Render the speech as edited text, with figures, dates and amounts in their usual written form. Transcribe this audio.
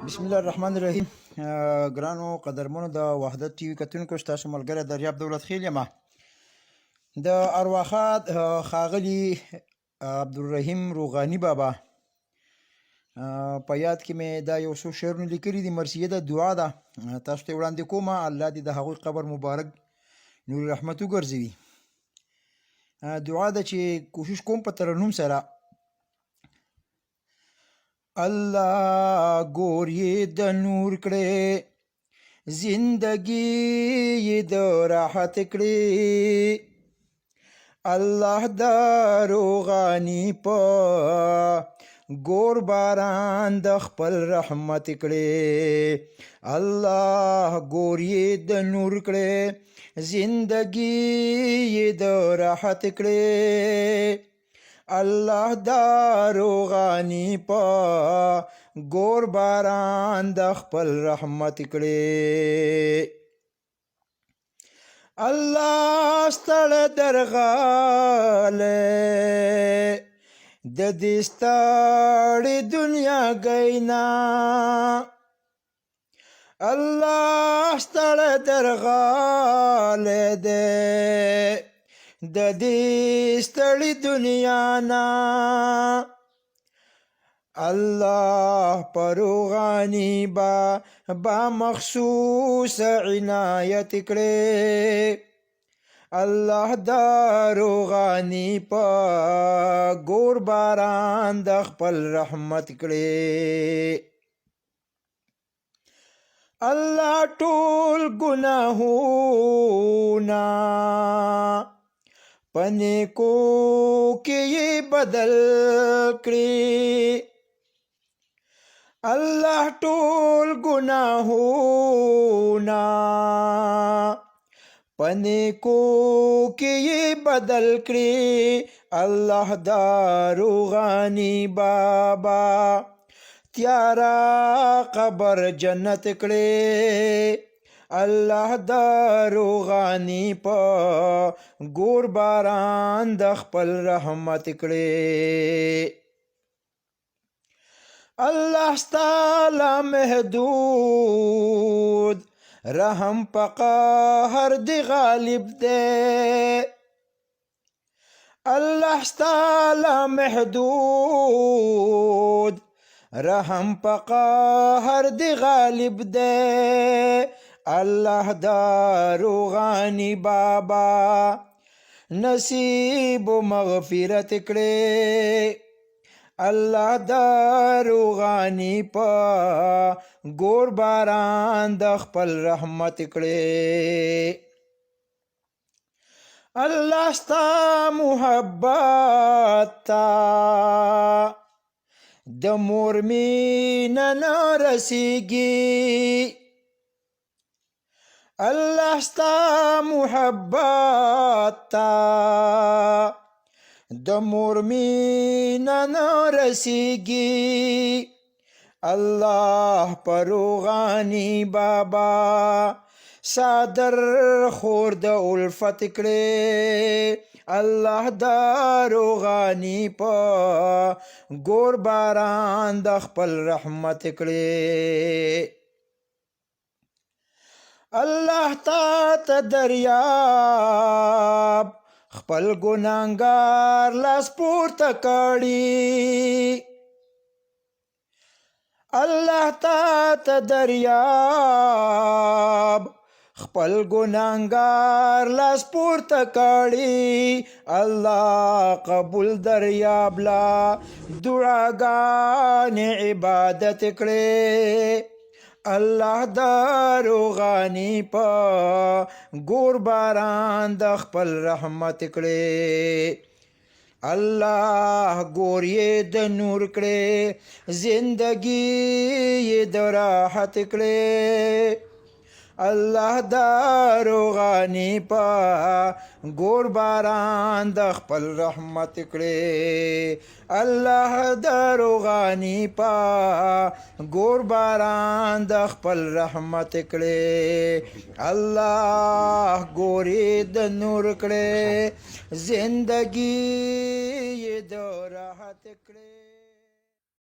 بسم الله الرحمن الرحیم. ګرانو قدرمنو د وحدت ټي وي کتونکو، ستاسو ملګری دریاب دولت خیل یم. د ارواښاد ښاغلي عبدالرحیم روغاني بابا په یاد کې مې دا یو څو شعرونه لیکلي دي. مرثیه د دعا ده، تاسو ته وړاندې کوم. الله دې د هغوی قبر مبارک نور رحمت وګرځوي. دعا ده چې کوشش کوم په ترنم سره. الله ګور یې د نور کړې، زندګي یې د راحت کړې. الله د روغاني په ګور باران د خپل رحمت کړې. الله ګور یې د نور کړې، زندګي یې د راحت کړې. الله دا روغاني په ګور باران د خپل رحمت کړې. الله ستړی درغلی د دې ستړې دنیا گینا. الله ستړی درغلی دی د دې ستړې دنیا نه. الله پر روغاني با مخصوص عنایت کړې. الله دا روغاني په ګور باران د خپل رحمت کړې. الله ټول ګناهونه په نیکو کې یې بدل کړي. الله ټول ګناهونه په نیکو کې یې بدل کړي. الله دا روغاني بابا تیارا قبر جنت کړي. الله دا روغاني په ګور باران د خپل رحمت کړي. الله ستا لامحدود رحم په قهر دی غالب دی. الله ستا لامحدود رحم په قهر دی غالب دی. الله دا روغاني بابا نصیب و مغفرت کړي. الله دا روغاني په ګور باران د خپل رحمت کړي. الله ستا محبت تا د مور مینه نه رسیږي. الله ستا محبت تا د مور مینه نه رسیږي. الله پر روغاني بابا صادر خور د الفت کړي. الله دا روغاني په ګور باران د خپل رحمت کړي. الله تا ته دریاب خپل ګناهګار لاس پورته کړي. الله تا ته دریاب خپل ګناهګار لاس پورته کړي. الله قبول دریاب لا دعاګانې عبادت کړي. الله دا روغاني په ګور باران د خپل رحمت کړي. الله ګور یې د نور کړي، زندګي یې د راحت کړي. الله دا روغاني په ګور باران د خپل رحمت کړي. الله دا روغاني په ګور باران د خپل رحمت کړي. الله ګور یې د نور کړي، زندګي یې د راحت کړي.